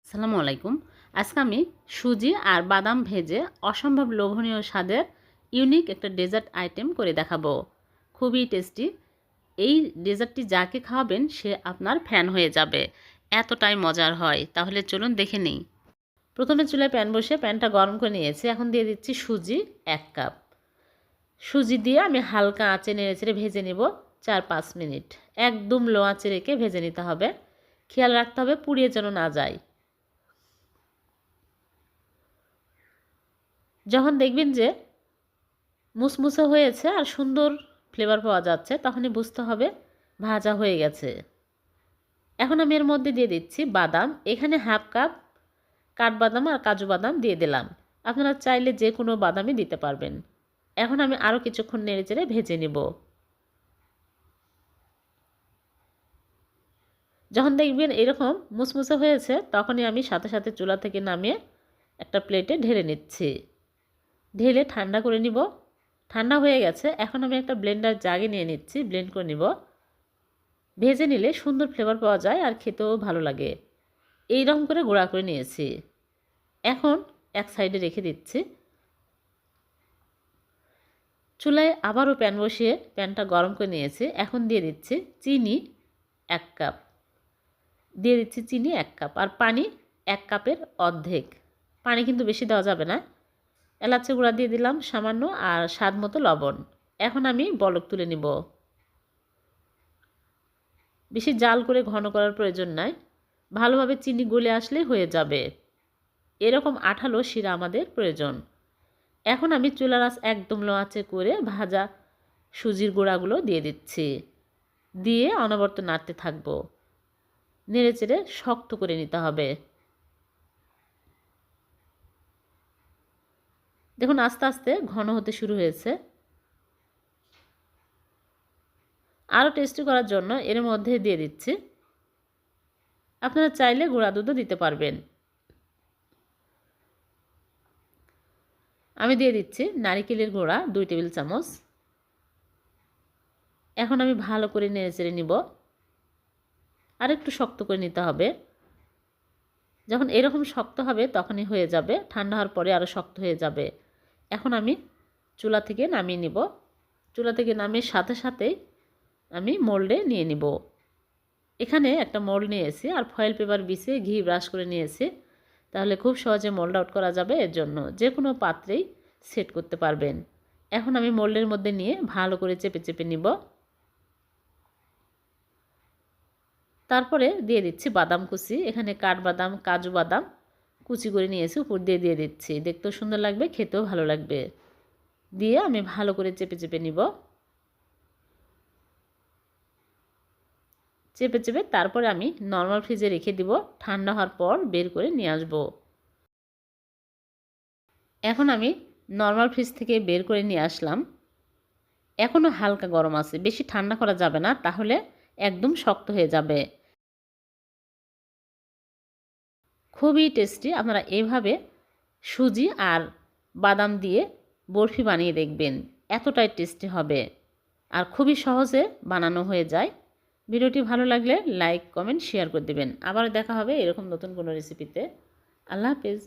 আসসালামু আলাইকুম। আজকে আমি সুজি আর বাদাম ভেজে অসম্ভব লোভনীয় স্বাদের ইউনিক একটা ডেজার্ট আইটেম করে দেখাবো। খুবই টেস্টি। এই ডেজার্টটি যাকে খাওয়াবেন সে আপনার ফ্যান হয়ে যাবে, এতটাই মজার হয়। তাহলে চলুন দেখে নিই। প্রথমে চুলায় প্যান বসে প্যানটা গরম করে নিয়েছি। এখন দিয়ে দিচ্ছি সুজি 1 কাপ। সুজি দিয়ে আমি হালকা আঁচে নেড়েচেড়ে ভেজে নেব 4-5 মিনিট। একদম লো আঁচে রেখে ভেজে নিতে হবে। খেয়াল রাখতে হবে পুড়িয়ে যেন না যায়। যখন দেখবেন যে মুসমুসে হয়েছে আর সুন্দর ফ্লেভার পাওয়া যাচ্ছে, তখনই বুঝতে হবে ভাজা হয়ে গেছে। এখন আমি এর মধ্যে দিয়ে দিচ্ছি বাদাম। এখানে হাফ কাপ কাঠবাদাম আর কাজু বাদাম দিয়ে দিলাম। আপনারা চাইলে যে কোনো বাদামই দিতে পারবেন। এখন আমি আরও কিছুক্ষণ নেড়েচেড়ে ভেজে নেব। যখন দেখবেন এরকম মুসমুসে হয়েছে, তখনই আমি সাথে সাথে চুলা থেকে নামিয়ে একটা প্লেটে ঢেলে নিচ্ছি। ঢেলে ঠান্ডা করে নিব। ঠান্ডা হয়ে গেছে। এখন আমি একটা ব্লেন্ডার জাগে নিয়ে নিচ্ছি, ব্লেন্ড করে নিব। ভেজে নিলে সুন্দর ফ্লেভার পাওয়া যায় আর খেতেও ভালো লাগে। এইরকম করে গুঁড়া করে নিয়েছি। এখন এক সাইডে রেখে দিচ্ছি। চুলায় আবারও প্যান বসিয়ে প্যানটা গরম করে নিয়েছি। এখন দিয়ে দিচ্ছি চিনি 1 কাপ। দিয়ে দিচ্ছি চিনি 1 কাপ আর পানি 1 কাপের অর্ধেক। পানি কিন্তু বেশি দেওয়া যাবে না। এলাচি গুঁড়া দিয়ে দিলাম সামান্য আর স্বাদ মতো লবণ। এখন আমি বলক তুলে নিব। বেশি জাল করে ঘন করার প্রয়োজন নাই। ভালোভাবে চিনি গলে আসলেই হয়ে যাবে। এরকম আঠালো শিরা আমাদের প্রয়োজন। এখন আমি চুলার আঁচ একদম লো আঁচে করে ভাজা সুজির গুঁড়াগুলো দিয়ে দিচ্ছি। দিয়ে অনবরত নাড়তে থাকবো। নেড়েচেড়ে শক্ত করে নিতে হবে। দেখুন আস্তে আস্তে ঘন হতে শুরু হয়েছে। আরও টেস্টি করার জন্য এর মধ্যে দিয়ে দিচ্ছি, আপনারা চাইলে গুঁড়া দুধও দিতে পারবেন। আমি দিয়ে দিচ্ছি নারিকেলের গুঁড়া 2 টেবিল চামচ। এখন আমি ভালো করে নেড়েচেড়ে নিব। আর একটু শক্ত করে নিতে হবে। যখন এরকম শক্ত হবে তখনই হয়ে যাবে। ঠান্ডা হওয়ার পরে আরও শক্ত হয়ে যাবে। এখন আমি চুলা থেকে নামিয়ে নিব। চুলা থেকে নামিয়ে সাথে সাথেই আমি মোল্ডে নিয়ে নিব। এখানে একটা মোল্ড নিয়েছি আর ফয়েল পেপার বিছিয়ে ঘি ব্রাশ করে নিয়েছি। তাহলে খুব সহজে মোল্ড আউট করা যাবে। এর জন্য যে কোনো পাত্রেই সেট করতে পারবেন। এখন আমি মোল্ডের মধ্যে নিয়ে ভালো করে চেপে চেপে নিব। তারপরে দিয়ে দিচ্ছি বাদাম কুচি। এখানে কাঠবাদাম কাজু বাদাম কুচি করে নিয়েছি, উপর দিয়ে দিয়ে দিচ্ছি। দেখতেও সুন্দর লাগবে, খেতেও ভালো লাগবে। দিয়ে আমি ভালো করে চেপে চেপে নিব। চেপে চেপে তারপরে আমি নর্মাল ফ্রিজে রেখে দিব। ঠান্ডা হওয়ার পর বের করে নিয়ে আসব। এখন আমি নর্মাল ফ্রিজ থেকে বের করে নিয়ে আসলাম। এখনও হালকা গরম আছে, বেশি ঠান্ডা করা যাবে না, তাহলে একদম শক্ত হয়ে যাবে। খুবই টেস্টি। আপনারা এভাবে সুজি আর বাদাম দিয়ে বরফি বানিয়ে দেখবেন, এতটাই টেস্টি হবে আর খুবই সহজে বানানো হয়ে যায়। ভিডিওটি ভালো লাগলে লাইক কমেন্ট শেয়ার করে দেবেন। আবার দেখা হবে এরকম নতুন কোনো রেসিপিতে। আল্লাহ হাফেজ।